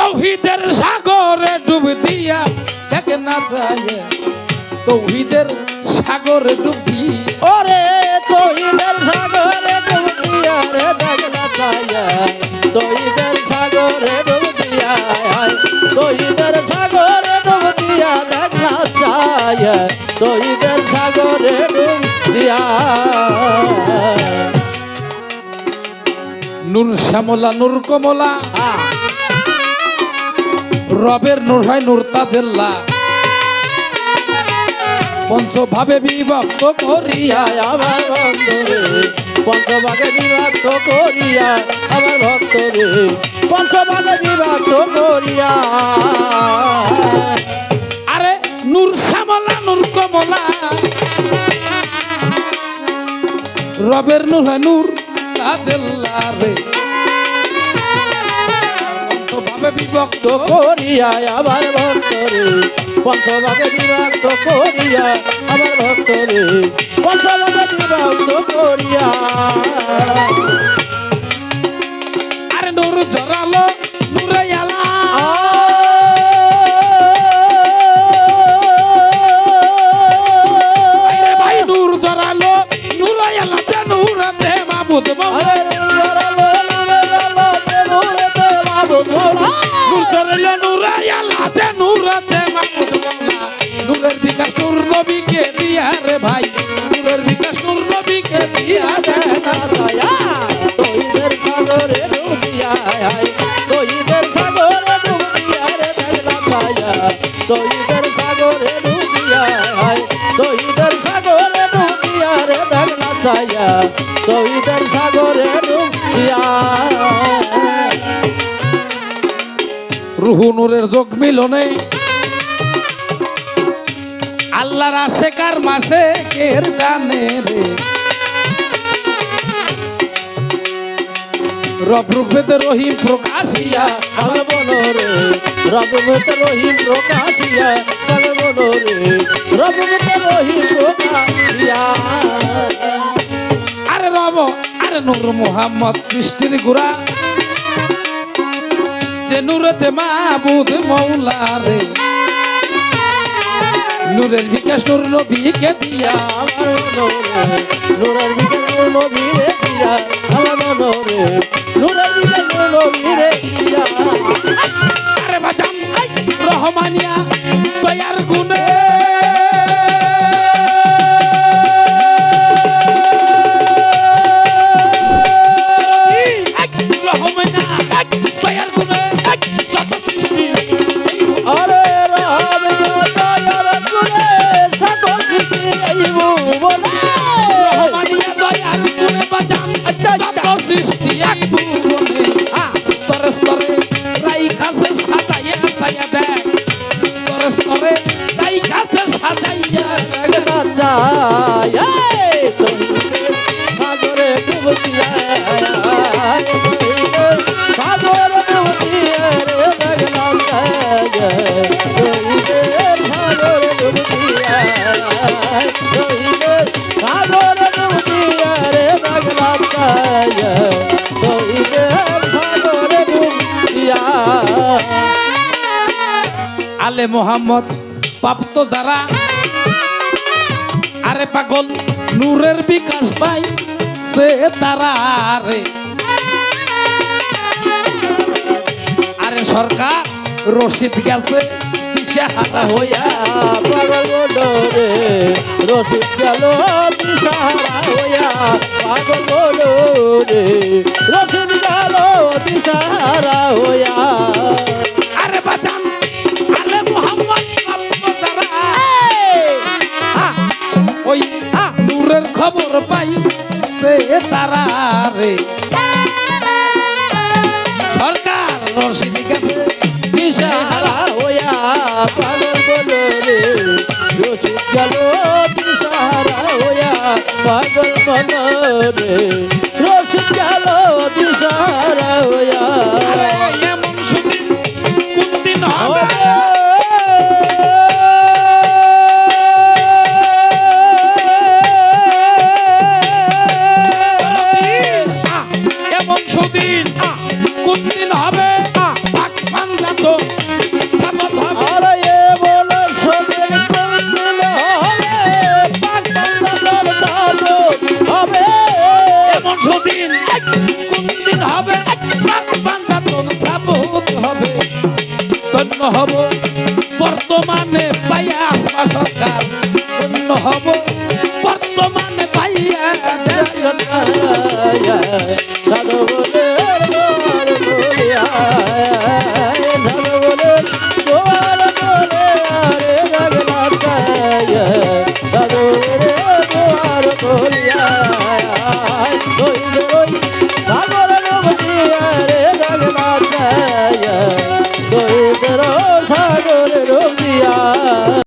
তৌহিদের সাগরে ডুব দিয়া দেখে না চায় তৌহিদের সাগরে ডুব দিয়া ওরে তৌহিদের সাগরে ডুব দিয়া রে দেখনা চায় তৌহিদের সাগরে ডুব দিয়া তৌহিদের সাগরে ডুব দিয়া দেখনা চায় তৌহিদের সাগরে ডুব দিয়া নূর শ্যামলা নূর কমলা রবের নূর হয় নূর তাজেল্লা পঞ্চভাবে বিভক্ত করিয়া আমার ভক্তরে পঞ্চভাগে বিভক্ত করিয়া আমার ভক্তরে পঞ্চভাগে বিভক্ত করিয়া আরে নূর শ্যামলা নূর কমলা রবের নূর হয় নূর তাজেল্লা রে পঞ্চভাবে বিভক্ত করিয়া আমার ভক্তরে পঞ্চভাগে বিভক্ত করিয়া আমার ভক্তরে পঞ্চভাগে বিভক্ত করিয়া আরে নূর জড়ালো নূরে আলা আরে ভাই নূর জড়ালো নূরে আলা তে নূরতে মাবুদ মওলা নূর জড়ালো নূরে আলা তে নূরতে মাবুদ মওলা নূরের বিকাশ নূর নবীকে দিয়া রে ভাই নূরের বিকাশ নূর নবীকে দিয়া দে তৌহিদের সাগরে ডুবিয়া তৌহিদের সাগরে ডুবিয়া রে দেখলা ছায়া তৌহিদের সাগরে ডুবিয়া তৌহিদের সাগরে ডুবিয়া রে দেখলা ছায়া তৌহিদের সাগরে ডুবিয়া রুহু নূরের যোগ মিলনে আল্লাহর আশেকার মাসে কের গানে রে রব রূপেতে রহিম প্রকাশিয়া আমার মনোরে রবমত রহিম প্রকাশিয়া আমার মনোরে রবমত রহিম প্রকাশিয়া আরে রব আরে নূর মুহাম্মদ সৃষ্টির গুড়া যে নূরেতে মাবুদ মৌলা রে নূরের বিকাশ নূর নবীকে দিয়া আমার মনোরে নূরের বিকাশ নবীরে দিয়া আমার মনোরে নূরের বিকাশ নবীরে দিয়া আরে বাজান রহমানিয়া দয়ার গুণে রহমানিয়া দয়ার গুণে যত সৃষ্টি আরে রাম দয়ার গুণে সকল কিছু এই ভুবনে রহমানিয়া দয়ার গুণে বাজান যত সৃষ্টি এই ভুবনে স্তরে স্তরে রাই কাছে সাজাইয়া সাজাইয়া দেখ স্তরে স্তরে রাই কাছে সাজাইয়া দেখনা চায় সাগরে ডুবতিয়া সাগরে ডুবতিয়া রে দেখনা চায় সাগরে ডুবতিয়া সাগরে ডুবতিয়া রে দেখনা চায় সাগরে ডুবতিয়া আলে মোহাম্মদ প্রাপ্ত যারা আরে পাগল নূরের বিকাশ পাই সে তারা রে আরে সরকার রশিদ গেছে দিশাহারা হইয়া পাগল বলরে রশিদ গেল দিশাহারা হইয়া পাগল বলরে রশিদ গেল দিশাহারা হইয়া আরে বাজান আলে মোহাম্মদ প্রাপ্ত যারা ওই নূরের খবর পাই সে তারা রে সরকার রশিদ গেছে দিশাহারা হইয়া পাগল বলরে রশিদ গেল দিশাহারা হইয়া পাগল বলরে রশিদ গেল দিশাহারা হইয়া আরে এমন সুদিন কোন দিন হবে এমন সুদিন কোন দিন হবে পাক বাংলা যায়